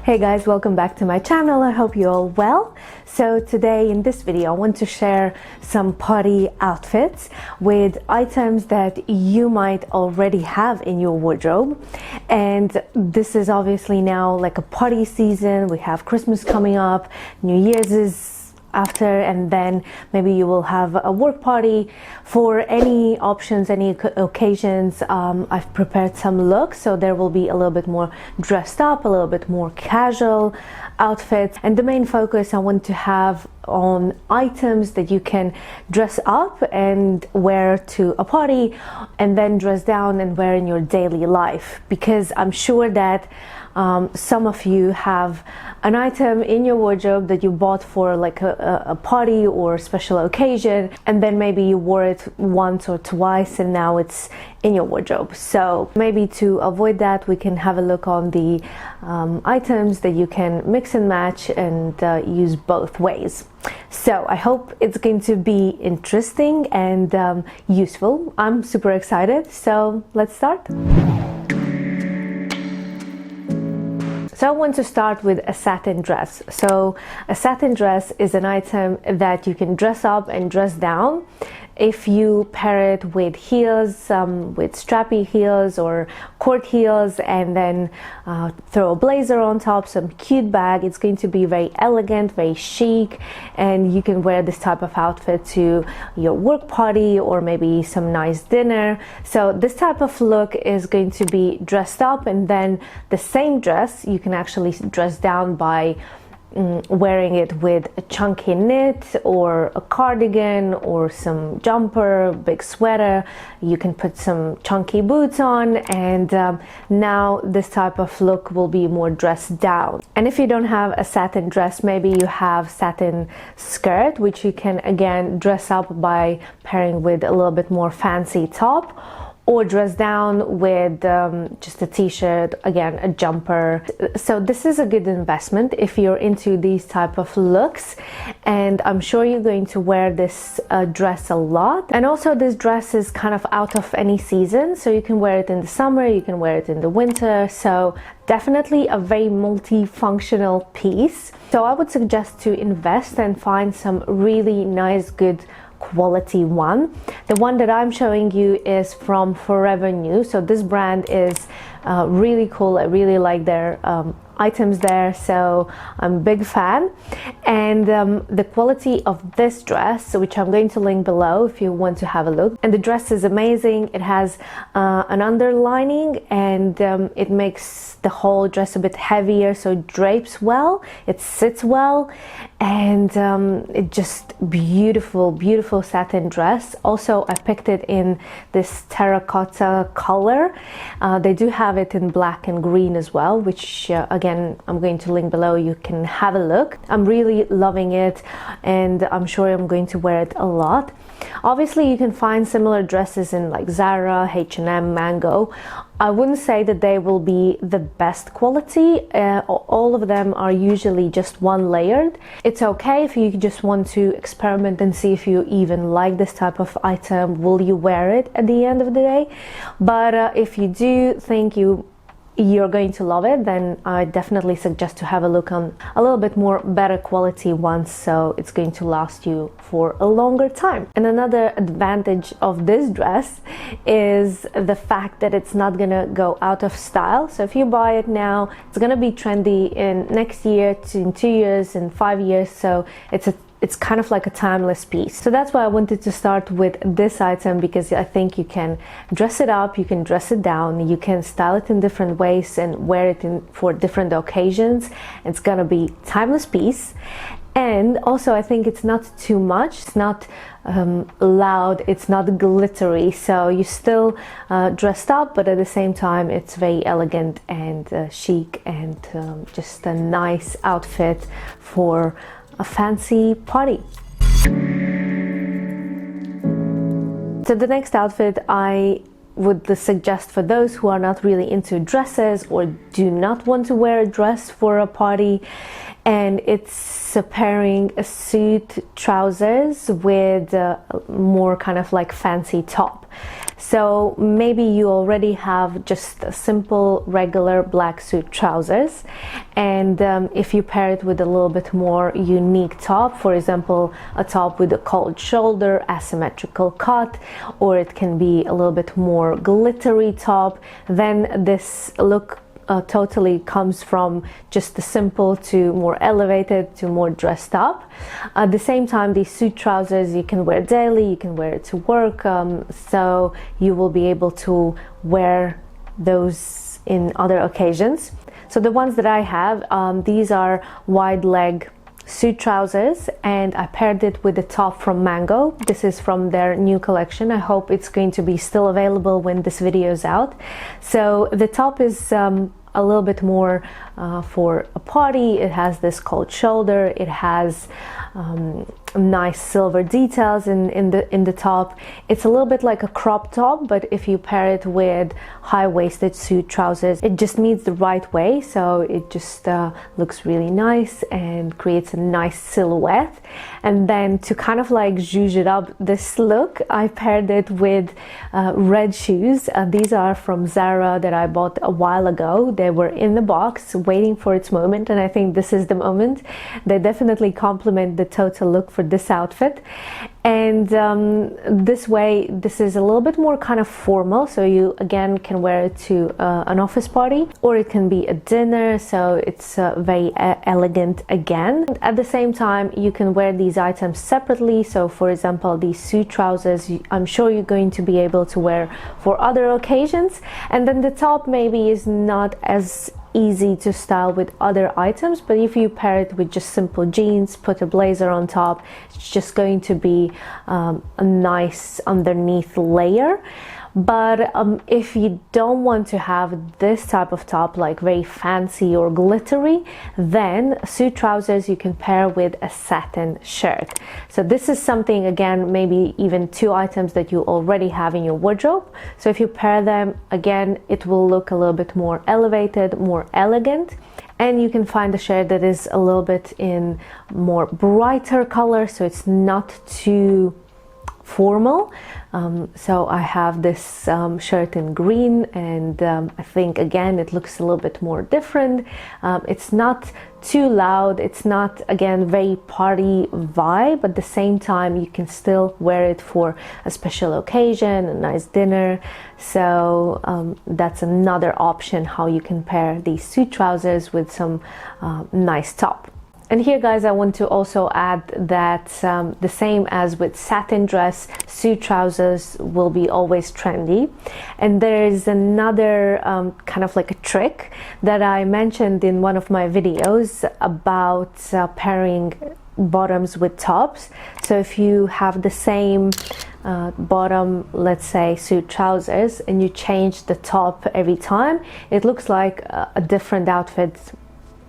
Hey guys, welcome back to my channel. I hope you're all well. So today in this video I want to share some party outfits with items that you might already have in your wardrobe. And this is obviously now like a party season. We have Christmas coming up, New Year's is after, and then maybe you will have a work party. For any options, any occasions, I've prepared some looks, so there will be a little bit more dressed up, a little bit more casual outfits, and the main focus I want to have on items that you can dress up and wear to a party and then dress down and wear in your daily life, because I'm sure that some of you have an item in your wardrobe that you bought for like a party or a special occasion, and then maybe you wore it once or twice and now it's in your wardrobe. So maybe to avoid that, we can have a look on the items that you can mix and match and use both ways. So I hope it's going to be interesting and useful. I'm super excited, so let's start. So I want to start with a satin dress. So a satin dress is an item that you can dress up and dress down. If you pair it with heels, with strappy heels or court heels, and then throw a blazer on top, some cute bag, it's going to be very elegant, very chic, and you can wear this type of outfit to your work party or maybe some nice dinner. So this type of look is going to be dressed up, and then the same dress you can actually dress down by wearing it with a chunky knit or a cardigan or some jumper, big sweater. You can put some chunky boots on, and now this type of look will be more dressed down. And if you don't have a satin dress, maybe you have satin skirt, which you can again dress up by pairing with a little bit more fancy top, or dress down with just a t-shirt, again a jumper. So this is a good investment if you're into these type of looks, and I'm sure you're going to wear this dress a lot. And also this dress is kind of out of any season, so you can wear it in the summer, you can wear it in the winter, so definitely a very multifunctional piece. So I would suggest to invest and find some really nice, good quality one. The one that I'm showing you is from Forever New. So this brand is really cool. I really like their items there, so I'm a big fan. And the quality of this dress, which I'm going to link below if you want to have a look, and the dress is amazing. It has an underlining, and it makes the whole dress a bit heavier, so it drapes well, it sits well, and it just beautiful satin dress. Also I picked it in this terracotta color. They do have it in black and green as well, which again I'm going to link below. You can have a look. I'm really loving it, and I'm sure I'm going to wear it a lot. Obviously you can find similar dresses in like Zara, H&M, Mango. I wouldn't say that they will be the best quality. All of them are usually just one layered. It's okay if you just want to experiment and see if you even like this type of item. Will you wear it at the end of the day? But if you do think you're going to love it, then I definitely suggest to have a look on a little bit more better quality ones, so it's going to last you for a longer time. And another advantage of this dress is the fact that it's not gonna go out of style. So if you buy it now, it's gonna be trendy in next year, in 2 years, in 5 years, so it's kind of like a timeless piece. So that's why I wanted to start with this item, because I think you can dress it up, you can dress it down, you can style it in different ways and wear it for different occasions. It's gonna be timeless piece. And also I think it's not too much, it's not loud, it's not glittery, so you still dressed up, but at the same time it's very elegant and chic, and just a nice outfit for a fancy party. So the next outfit I would suggest for those who are not really into dresses or do not want to wear a dress for a party, and it's pairing a suit, trousers with a more kind of like fancy top. So maybe you already have just a simple regular black suit trousers, and if you pair it with a little bit more unique top, for example a top with a cold shoulder, asymmetrical cut, or it can be a little bit more glittery top, then this look totally comes from just the simple to more elevated to more dressed up. At the same time, these suit trousers you can wear daily, you can wear it to work, so you will be able to wear those in other occasions. So the ones that I have, these are wide leg suit trousers, and I paired it with the top from Mango. This is from their new collection. I hope it's going to be still available when this video is out. So the top is a little bit more for a party. It has this cold shoulder, it has nice silver details in the top. It's a little bit like a crop top, but if you pair it with high-waisted suit trousers, it just meets the right way, so it just looks really nice and creates a nice silhouette. And then to kind of like zhuzh it up, this look, I paired it with red shoes. These are from Zara that I bought a while ago. They were in the box waiting for its moment, and I think this is the moment. They definitely complement the total look for this outfit. And this way, this is a little bit more kind of formal, so you again can wear it to an office party, or it can be a dinner, so it's very elegant again. At the same time, you can wear these items separately. So for example, these suit trousers, I'm sure you're going to be able to wear for other occasions, and then the top maybe is not as easy to style with other items, but if you pair it with just simple jeans, put a blazer on top, it's just going to be a nice underneath layer. But if you don't want to have this type of top, like very fancy or glittery, then suit trousers you can pair with a satin shirt. So this is something, again, maybe even two items that you already have in your wardrobe. So if you pair them, again, it will look a little bit more elevated, more elegant. And you can find a shirt that is a little bit in more brighter color, so it's not too formal. So I have this shirt in green, and I think again it looks a little bit more different. It's not too loud, it's not again very party vibe, but at the same time you can still wear it for a special occasion, a nice dinner. So that's another option how you can pair these suit trousers with some nice top. And here, guys, I want to also add that the same as with satin dress, suit trousers will be always trendy. And there is another kind of like a trick that I mentioned in one of my videos about pairing bottoms with tops. So if you have the same bottom, let's say suit trousers, and you change the top every time, it looks like a different outfit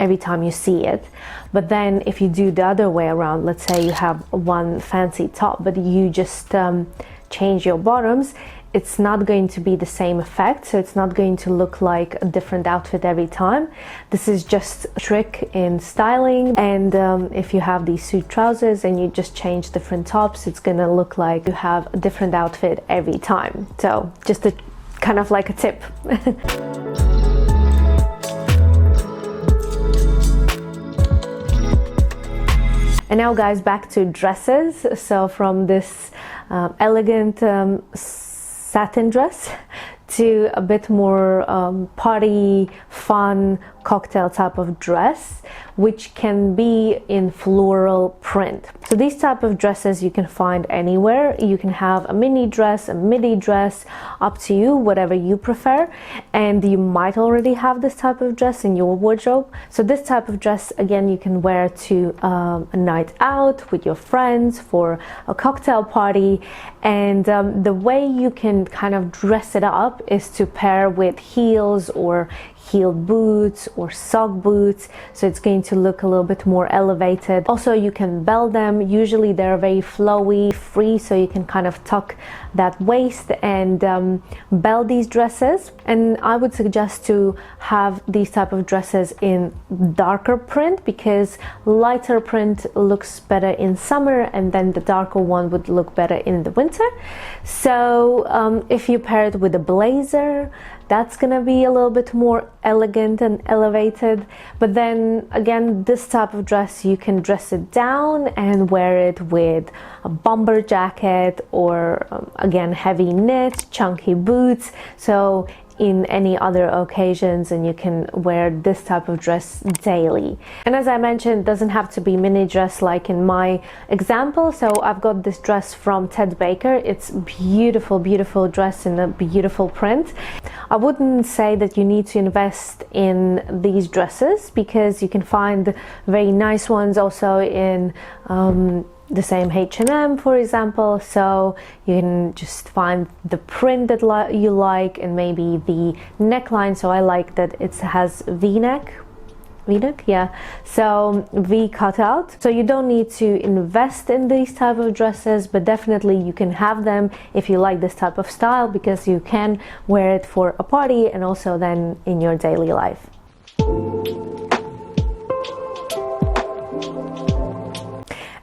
every time you see it. But then if you do the other way around, let's say you have one fancy top but you just change your bottoms, it's not going to be the same effect, so it's not going to look like a different outfit every time. This is just a trick in styling, and if you have these suit trousers and you just change different tops, it's gonna look like you have a different outfit every time. So just a kind of like a tip. And now, guys, back to dresses. So from this elegant satin dress to a bit more party, fun, cocktail type of dress, which can be in floral print. So these type of dresses you can find anywhere. You can have a mini dress, a midi dress, up to you, whatever you prefer. And you might already have this type of dress in your wardrobe. So this type of dress, again, you can wear to a night out with your friends, for a cocktail party. And the way you can kind of dress it up is to pair with heels or heeled boots or sock boots, so it's going to look a little bit more elevated. Also, you can bell them. Usually they're very flowy, free, so you can kind of tuck that waist and bell these dresses. And I would suggest to have these type of dresses in darker print, because lighter print looks better in summer and then the darker one would look better in the winter. So if you pair it with a blazer, that's gonna be a little bit more elegant and elevated. But then again, this type of dress, you can dress it down and wear it with a bomber jacket or again, heavy knit, chunky boots. So in any other occasions, and you can wear this type of dress daily. And as I mentioned, it doesn't have to be mini dress like in my example. So I've got this dress from Ted Baker. It's beautiful, beautiful dress in a beautiful print. I wouldn't say that you need to invest in these dresses, because you can find very nice ones also in the same H&M, for example. So you can just find the print that you like, and maybe the neckline. So I like that it has v-neck, yeah, so V cutout. So you don't need to invest in these type of dresses, but definitely you can have them if you like this type of style, because you can wear it for a party and also then in your daily life.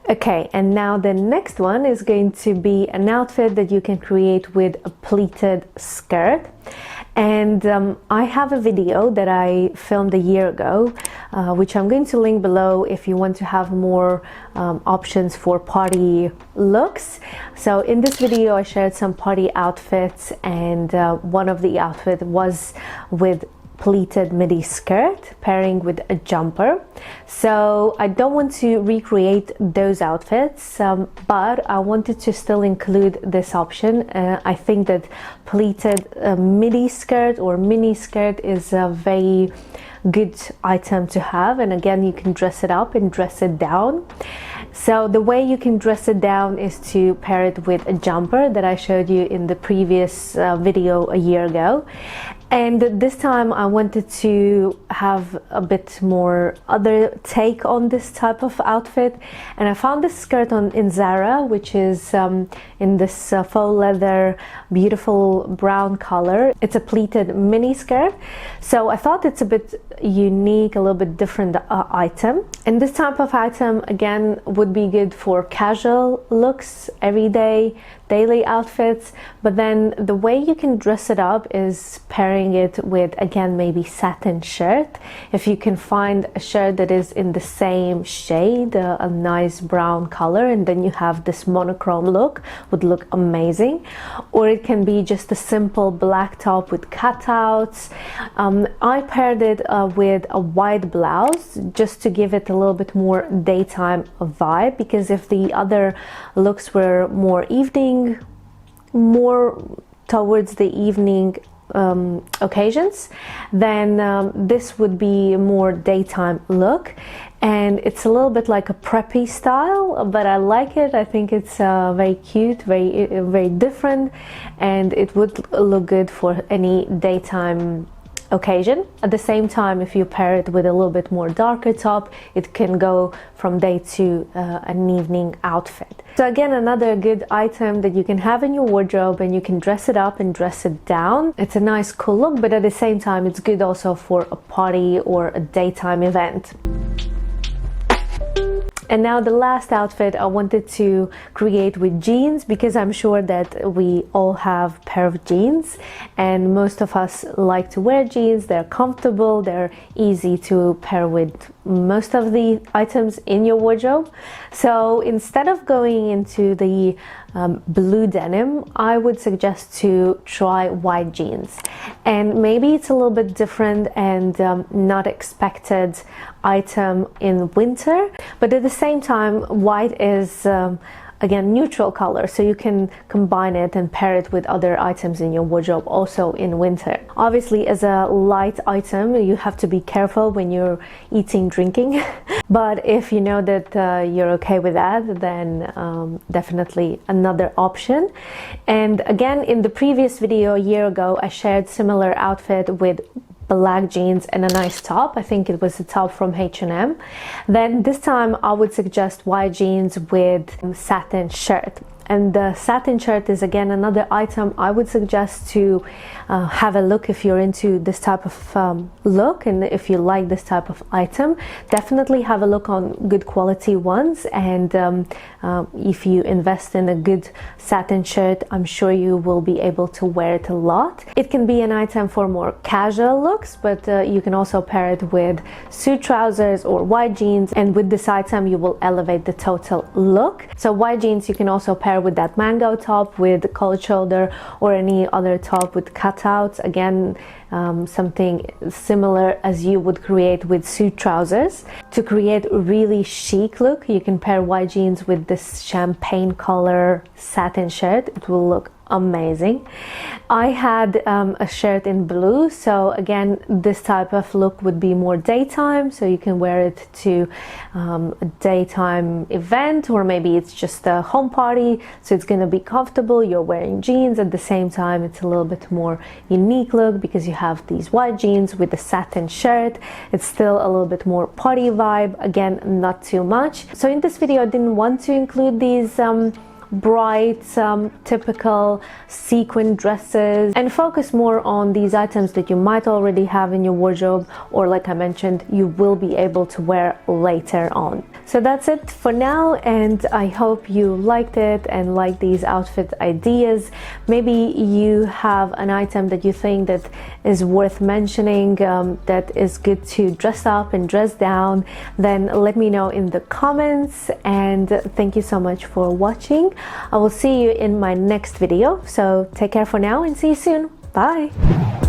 Okay, and now the next one is going to be an outfit that you can create with a pleated skirt. And I have a video that I filmed a year ago, which I'm going to link below if you want to have more options for party looks. So in this video, I shared some party outfits, and one of the outfits was with pleated midi skirt pairing with a jumper. So I don't want to recreate those outfits, but I wanted to still include this option. I think that pleated midi skirt or mini skirt is a very good item to have, and again, you can dress it up and dress it down. So the way you can dress it down is to pair it with a jumper that I showed you in the previous video a year ago. And this time I wanted to have a bit more other take on this type of outfit, and I found this skirt in Zara, which is in this faux leather beautiful brown color. It's a pleated mini skirt, so I thought it's a bit unique, a little bit different item. And this type of item again would be good for casual looks, everyday daily outfits. But then the way you can dress it up is pairing it with, again, maybe satin shirt. If you can find a shirt that is in the same shade, a nice brown color, and then you have this monochrome look, would look amazing. Or it can be just a simple black top with cutouts. I paired it with a white blouse just to give it a little bit more daytime vibe, because if the other looks were more towards the evening occasions, then this would be a more daytime look. And it's a little bit like a preppy style, but I like it. I think it's very cute, very different, and it would look good for any daytime occasion. At the same time, if you pair it with a little bit more darker top, it can go from day to an evening outfit. So again, another good item that you can have in your wardrobe, and you can dress it up and dress it down. It's a nice cool look, but at the same time it's good also for a party or a daytime event. And now the last outfit I wanted to create with jeans, because I'm sure that we all have a pair of jeans, and most of us like to wear jeans. They're comfortable, they're easy to pair with most of the items in your wardrobe. So instead of going into the blue denim, I would suggest to try white jeans. And maybe it's a little bit different and not expected item in winter, but at the same time, white is again neutral color, so you can combine it and pair it with other items in your wardrobe also in winter. Obviously, as a light item, you have to be careful when you're eating, drinking, but if you know that you're okay with that, then definitely another option. And again, in the previous video a year ago, I shared similar outfit with black jeans and a nice top. I think it was a top from H&M. Then this time I would suggest white jeans with satin shirt. And the satin shirt is again another item I would suggest to have a look if you're into this type of look, and if you like this type of item, definitely have a look on good quality ones. And if you invest in a good satin shirt, I'm sure you will be able to wear it a lot. It can be an item for more casual looks, but you can also pair it with suit trousers or white jeans, and with this item you will elevate the total look. So white jeans you can also pair with that mango top with cold shoulder, or any other top with cutouts, again something similar as you would create with suit trousers. To create a really chic look, you can pair white jeans with this champagne color satin shirt. It will look amazing. I had a shirt in blue, so again this type of look would be more daytime, so you can wear it to a daytime event, or maybe it's just a home party, so it's going to be comfortable. You're wearing jeans at the same time. It's a little bit more unique look because you have these white jeans with the satin shirt. It's still a little bit more party vibe, again not too much. So in this video I didn't want to include these bright typical sequin dresses, and focus more on these items that you might already have in your wardrobe, or like I mentioned, you will be able to wear later on. So that's it for now, and I hope you liked it and like these outfit ideas. Maybe you have an item that you think that is worth mentioning, that is good to dress up and dress down, then let me know in the comments. And thank you so much for watching. I will see you in my next video, so take care for now and see you soon. Bye.